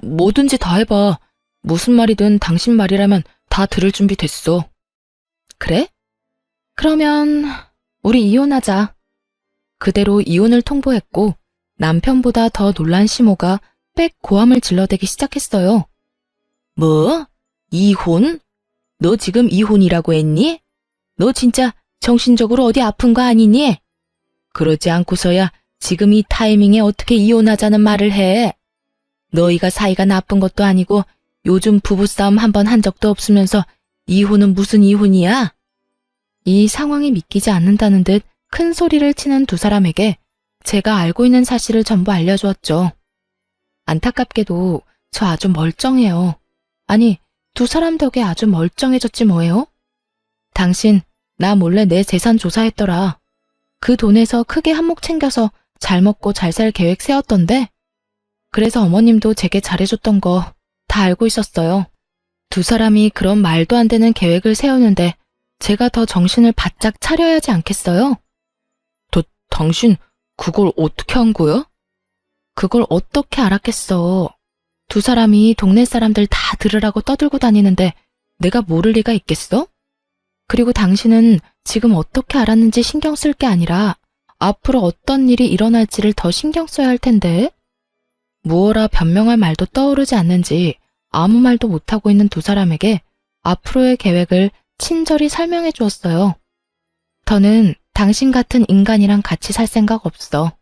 뭐든지 다 해봐. 무슨 말이든 당신 말이라면 다 들을 준비 됐어. 그래? 그러면 우리 이혼하자. 그대로 이혼을 통보했고 남편보다 더 놀란 시모가 빽 고함을 질러대기 시작했어요. 뭐? 이혼? 너 지금 이혼이라고 했니? 너 진짜 정신적으로 어디 아픈 거 아니니? 그러지 않고서야 지금 이 타이밍에 어떻게 이혼하자는 말을 해? 너희가 사이가 나쁜 것도 아니고 요즘 부부싸움 한 번 한 적도 없으면서 이혼은 무슨 이혼이야? 이 상황이 믿기지 않는다는 듯 큰 소리를 치는 두 사람에게 제가 알고 있는 사실을 전부 알려주었죠. 안타깝게도 저 아주 멀쩡해요. 아니, 두 사람 덕에 아주 멀쩡해졌지 뭐예요? 당신, 나 몰래 내 재산 조사했더라. 그 돈에서 크게 한몫 챙겨서 잘 먹고 잘 살 계획 세웠던데? 그래서 어머님도 제게 잘해줬던 거 다 알고 있었어요. 두 사람이 그런 말도 안 되는 계획을 세우는데 제가 더 정신을 바짝 차려야 하지 않겠어요? 당신 그걸 어떻게 한 거야? 그걸 어떻게 알았겠어. 두 사람이 동네 사람들 다 들으라고 떠들고 다니는데 내가 모를 리가 있겠어? 그리고 당신은 지금 어떻게 알았는지 신경 쓸 게 아니라 앞으로 어떤 일이 일어날지를 더 신경 써야 할 텐데. 무어라 변명할 말도 떠오르지 않는지 아무 말도 못하고 있는 두 사람에게 앞으로의 계획을 친절히 설명해 주었어요. 더는 당신 같은 인간이랑 같이 살 생각 없어.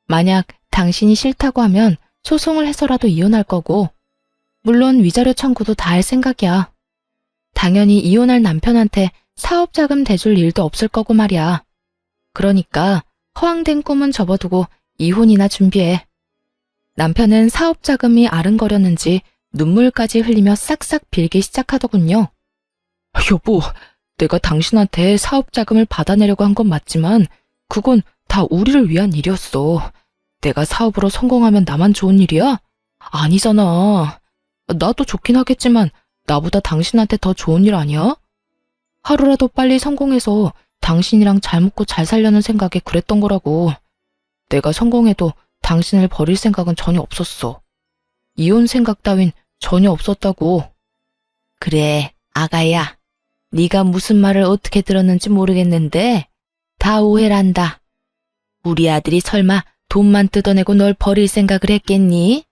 만약 당신이 싫다고 하면 소송을 해서라도 이혼할 거고, 물론 위자료 청구도 다 할 생각이야. 당연히 이혼할 남편한테 사업자금 대줄 일도 없을 거고 말이야. 그러니까 허황된 꿈은 접어두고 이혼이나 준비해. 남편은 사업자금이 아른거렸는지 눈물까지 흘리며 싹싹 빌기 시작하더군요. 여보, 내가 당신한테 사업자금을 받아내려고 한 건 맞지만 그건 다 우리를 위한 일이었어. 내가 사업으로 성공하면 나만 좋은 일이야? 아니잖아. 나도 좋긴 하겠지만 나보다 당신한테 더 좋은 일 아니야? 하루라도 빨리 성공해서 당신이랑 잘 먹고 잘 살려는 생각에 그랬던 거라고. 내가 성공해도 당신을 버릴 생각은 전혀 없었어. 이혼 생각 따윈 전혀 없었다고. 그래, 아가야. 네가 무슨 말을 어떻게 들었는지 모르겠는데 다 오해란다. 우리 아들이 설마 돈만 뜯어내고 널 버릴 생각을 했겠니?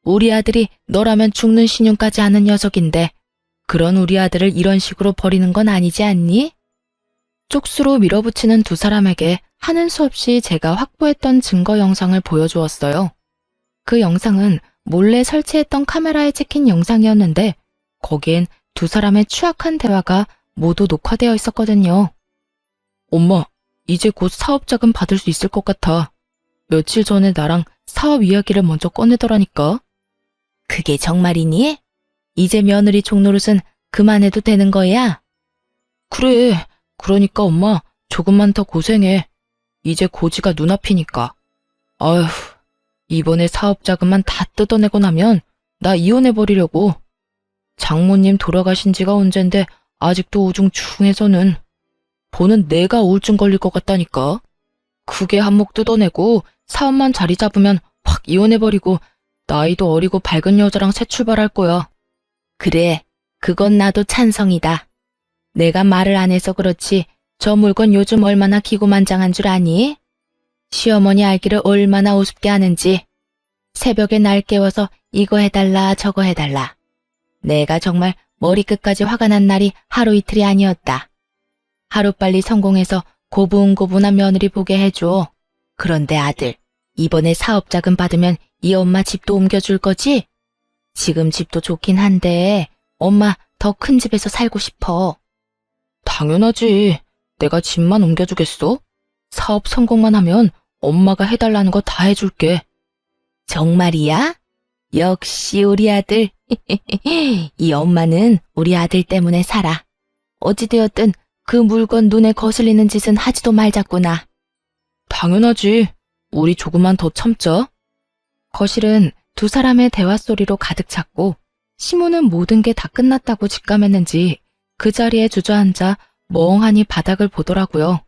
우리 아들이 너라면 죽는 신용까지 하는 녀석인데 그런 우리 아들을 이런 식으로 버리는 건 아니지 않니? 쪽수로 밀어붙이는 두 사람에게 하는 수 없이 제가 확보했던 증거 영상을 보여주었어요. 그 영상은 몰래 설치했던 카메라에 찍힌 영상이었는데 거기엔 두 사람의 추악한 대화가 모두 녹화되어 있었거든요. 엄마, 이제 곧 사업 자금 받을 수 있을 것 같아. 며칠 전에 나랑 사업 이야기를 먼저 꺼내더라니까. 그게 정말이니? 이제 며느리 종노릇은 그만해도 되는 거야? 그래, 그러니까 엄마 조금만 더 고생해. 이제 고지가 눈앞이니까. 아휴, 이번에 사업 자금만 다 뜯어내고 나면 나 이혼해버리려고. 장모님 돌아가신 지가 언젠데 아직도 우중충해서는. 보는 내가 우울증 걸릴 것 같다니까. 그게 한몫 뜯어내고 사업만 자리 잡으면 확 이혼해버리고 나이도 어리고 밝은 여자랑 새 출발할 거야. 그래, 그건 나도 찬성이다. 내가 말을 안 해서 그렇지 저 물건 요즘 얼마나 기고만장한 줄 아니? 시어머니 알기를 얼마나 우습게 하는지. 새벽에 날 깨워서 이거 해달라 저거 해달라. 내가 정말 머리끝까지 화가 난 날이 하루 이틀이 아니었다. 하루빨리 성공해서 고분고분한 며느리 보게 해줘. 그런데 아들, 이번에 사업 자금 받으면 이 엄마 집도 옮겨줄 거지? 지금 집도 좋긴 한데 엄마 더 큰 집에서 살고 싶어. 당연하지. 내가 집만 옮겨주겠어? 사업 성공만 하면 엄마가 해달라는 거 다 해줄게. 정말이야? 역시 우리 아들. 이 엄마는 우리 아들 때문에 살아. 어찌되었든 그 물건 눈에 거슬리는 짓은 하지도 말자꾸나. 당연하지. 우리 조금만 더 참자. 거실은 두 사람의 대화 소리로 가득 찼고 시모는 모든 게 다 끝났다고 직감했는지 그 자리에 주저앉아 멍하니 바닥을 보더라고요.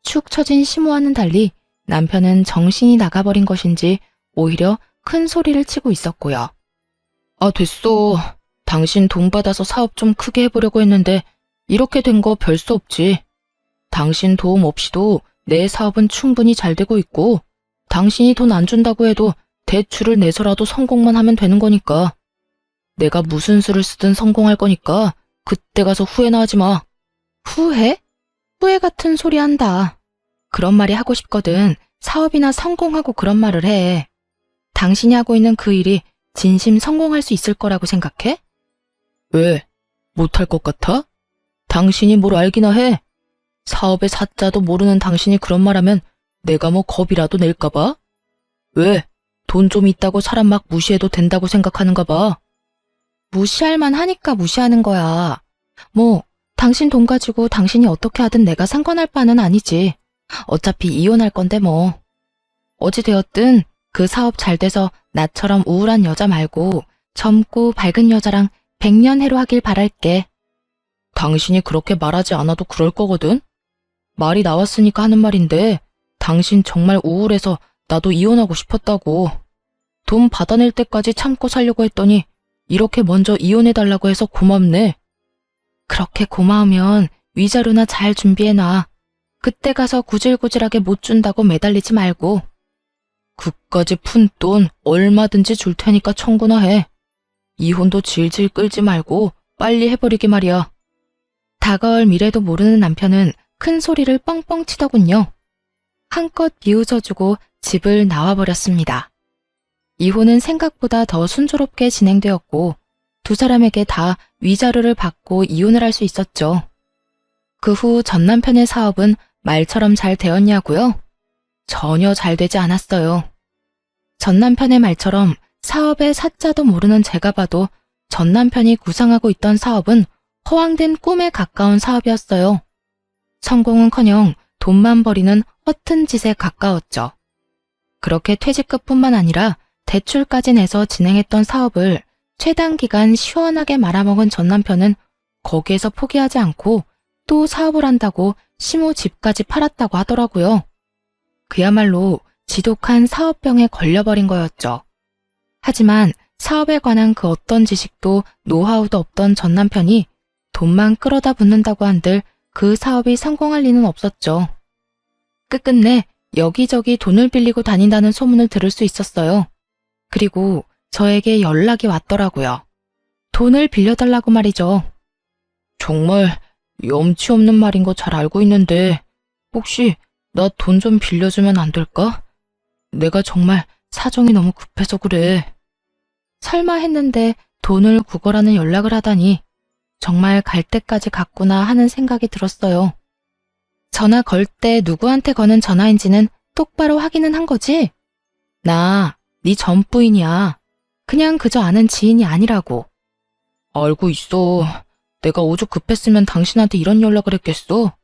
축 처진 시모와는 달리 남편은 정신이 나가버린 것인지 오히려 큰 소리를 치고 있었고요. 아, 됐어. 당신 돈 받아서 사업 좀 크게 해보려고 했는데 이렇게 된 거 별 수 없지. 당신 도움 없이도 내 사업은 충분히 잘 되고 있고 당신이 돈 안 준다고 해도 대출을 내서라도 성공만 하면 되는 거니까. 내가 무슨 수를 쓰든 성공할 거니까 그때 가서 후회나 하지 마. 후회? 후회 같은 소리 한다. 그런 말이 하고 싶거든. 사업이나 성공하고 그런 말을 해. 당신이 하고 있는 그 일이 진심 성공할 수 있을 거라고 생각해? 왜? 못할 것 같아? 당신이 뭘 알기나 해? 사업의 사자도 모르는 당신이 그런 말하면 내가 뭐 겁이라도 낼까 봐? 왜? 돈 좀 있다고 사람 막 무시해도 된다고 생각하는가 봐. 무시할 만하니까 무시하는 거야. 뭐 당신 돈 가지고 당신이 어떻게 하든 내가 상관할 바는 아니지. 어차피 이혼할 건데 뭐. 어찌되었든 그 사업 잘 돼서 나처럼 우울한 여자 말고 젊고 밝은 여자랑 백년해로 하길 바랄게. 당신이 그렇게 말하지 않아도 그럴 거거든? 말이 나왔으니까 하는 말인데 당신 정말 우울해서 나도 이혼하고 싶었다고. 돈 받아낼 때까지 참고 살려고 했더니 이렇게 먼저 이혼해달라고 해서 고맙네. 그렇게 고마우면 위자료나 잘 준비해놔. 그때 가서 구질구질하게 못 준다고 매달리지 말고. 그까지 푼 돈 얼마든지 줄 테니까 청구나 해. 이혼도 질질 끌지 말고 빨리 해버리기 말이야. 다가올 미래도 모르는 남편은 큰 소리를 뻥뻥 치더군요. 한껏 비웃어주고 집을 나와버렸습니다. 이혼은 생각보다 더 순조롭게 진행되었고 두 사람에게 다 위자료를 받고 이혼을 할 수 있었죠. 그 후 전 남편의 사업은 말처럼 잘 되었냐고요? 전혀 잘 되지 않았어요. 전 남편의 말처럼 사업의 사자도 모르는 제가 봐도 전 남편이 구상하고 있던 사업은 허황된 꿈에 가까운 사업이었어요. 성공은커녕 돈만 버리는 허튼 짓에 가까웠죠. 그렇게 퇴직금뿐만 아니라 대출까지 내서 진행했던 사업을 최단 기간 시원하게 말아먹은 전 남편은 거기에서 포기하지 않고 또 사업을 한다고 시모 집까지 팔았다고 하더라고요. 그야말로 지독한 사업병에 걸려버린 거였죠. 하지만 사업에 관한 그 어떤 지식도 노하우도 없던 전 남편이 돈만 끌어다 붓는다고 한들 그 사업이 성공할 리는 없었죠. 끝끝내 여기저기 돈을 빌리고 다닌다는 소문을 들을 수 있었어요. 그리고 저에게 연락이 왔더라고요. 돈을 빌려달라고 말이죠. 정말 염치 없는 말인 거 잘 알고 있는데 혹시 나 돈 좀 빌려주면 안 될까? 내가 정말 사정이 너무 급해서 그래. 설마 했는데 돈을 구걸하는 연락을 하다니 정말 갈 때까지 갔구나 하는 생각이 들었어요. 전화 걸 때 누구한테 거는 전화인지는 똑바로 확인은 한 거지? 나 네 전 부인이야. 그냥 그저 아는 지인이 아니라고. 알고 있어. 내가 오죽 급했으면 당신한테 이런 연락을 했겠어?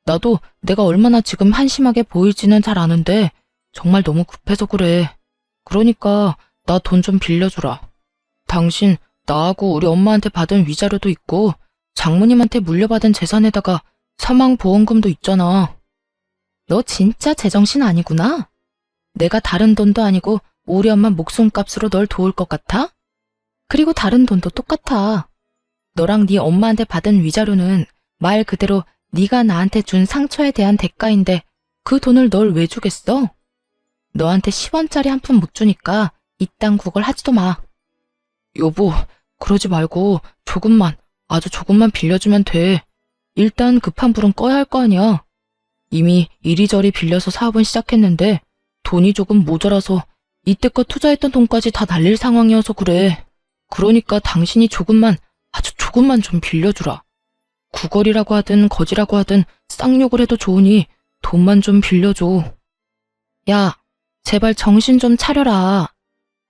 나도 내가 얼마나 지금 한심하게 보일지는 잘 아는데 정말 너무 급해서 그래. 그러니까 나 돈 좀 빌려주라. 당신 나하고 우리 엄마한테 받은 위자료도 있고 장모님한테 물려받은 재산에다가 사망보험금도 있잖아. 너 진짜 제정신 아니구나? 내가 다른 돈도 아니고 우리 엄마 목숨값으로 널 도울 것 같아? 그리고 다른 돈도 똑같아. 너랑 네 엄마한테 받은 위자료는 말 그대로 네가 나한테 준 상처에 대한 대가인데 그 돈을 널 왜 주겠어? 너한테 10원짜리 한 푼 못 주니까 이딴 구걸 하지도 마. 여보, 그러지 말고 조금만, 아주 조금만 빌려주면 돼. 일단 급한 불은 꺼야 할 거 아니야. 이미 이리저리 빌려서 사업은 시작했는데 돈이 조금 모자라서 이때껏 투자했던 돈까지 다 날릴 상황이어서 그래. 그러니까 당신이 조금만, 아주 조금만 좀 빌려주라. 구걸이라고 하든 거지라고 하든 쌍욕을 해도 좋으니 돈만 좀 빌려줘. 야, 제발 정신 좀 차려라.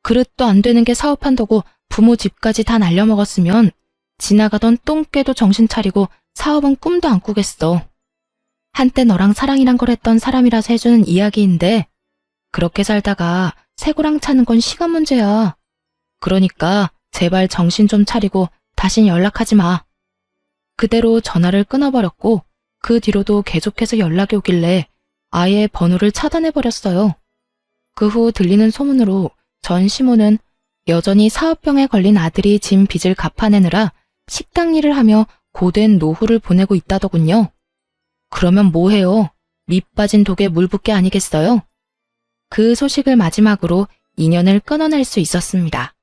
그릇도 안 되는 게 사업한다고 부모 집까지 다 날려먹었으면 지나가던 똥개도 정신 차리고 사업은 꿈도 안 꾸겠어. 한때 너랑 사랑이란 걸 했던 사람이라서 해주는 이야기인데 그렇게 살다가 새고랑 차는 건 시간 문제야. 그러니까 제발 정신 좀 차리고 다신 연락하지 마. 그대로 전화를 끊어버렸고 그 뒤로도 계속해서 연락이 오길래 아예 번호를 차단해버렸어요. 그 후 들리는 소문으로 전 시모는 여전히 사업병에 걸린 아들이 진 빚을 갚아내느라 식당 일을 하며 고된 노후를 보내고 있다더군요. 그러면 뭐해요? 밑 빠진 독에 물 붓게 아니겠어요? 그 소식을 마지막으로 인연을 끊어낼 수 있었습니다.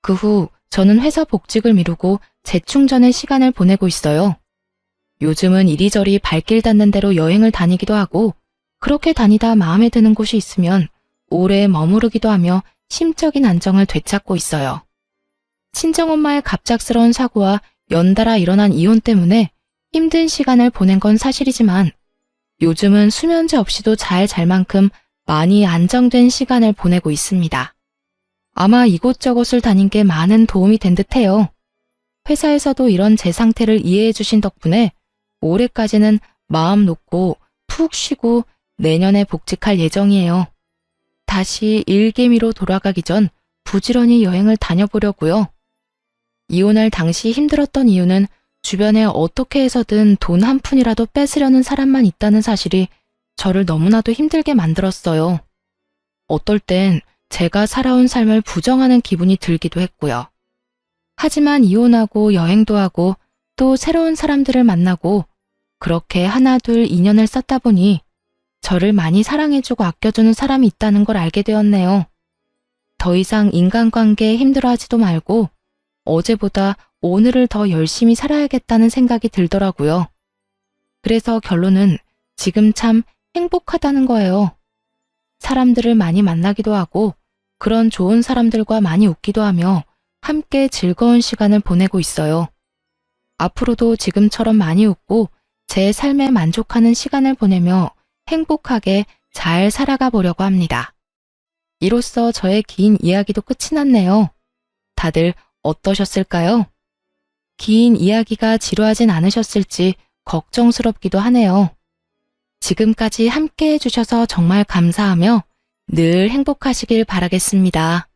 그 후 저는 회사 복직을 미루고 재충전의 시간을 보내고 있어요. 요즘은 이리저리 발길 닿는 대로 여행을 다니기도 하고 그렇게 다니다 마음에 드는 곳이 있으면 오래 머무르기도 하며 심적인 안정을 되찾고 있어요. 친정엄마의 갑작스러운 사고와 연달아 일어난 이혼 때문에 힘든 시간을 보낸 건 사실이지만 요즘은 수면제 없이도 잘 잘 만큼 많이 안정된 시간을 보내고 있습니다. 아마 이곳저곳을 다닌 게 많은 도움이 된 듯해요. 회사에서도 이런 제 상태를 이해해 주신 덕분에 올해까지는 마음 놓고 푹 쉬고 내년에 복직할 예정이에요. 다시 일개미로 돌아가기 전 부지런히 여행을 다녀보려고요. 이혼할 당시 힘들었던 이유는 주변에 어떻게 해서든 돈 한 푼이라도 뺏으려는 사람만 있다는 사실이 저를 너무나도 힘들게 만들었어요. 어떨 땐 제가 살아온 삶을 부정하는 기분이 들기도 했고요. 하지만 이혼하고 여행도 하고 또 새로운 사람들을 만나고 그렇게 하나둘 인연을 쌓다 보니 저를 많이 사랑해주고 아껴주는 사람이 있다는 걸 알게 되었네요. 더 이상 인간관계에 힘들어하지도 말고 어제보다 오늘을 더 열심히 살아야겠다는 생각이 들더라고요. 그래서 결론은 지금 참 행복하다는 거예요. 사람들을 많이 만나기도 하고 그런 좋은 사람들과 많이 웃기도 하며 함께 즐거운 시간을 보내고 있어요. 앞으로도 지금처럼 많이 웃고 제 삶에 만족하는 시간을 보내며 행복하게 잘 살아가 보려고 합니다. 이로써 저의 긴 이야기도 끝이 났네요. 다들 어떠셨을까요? 긴 이야기가 지루하진 않으셨을지 걱정스럽기도 하네요. 지금까지 함께 해주셔서 정말 감사하며 늘 행복하시길 바라겠습니다.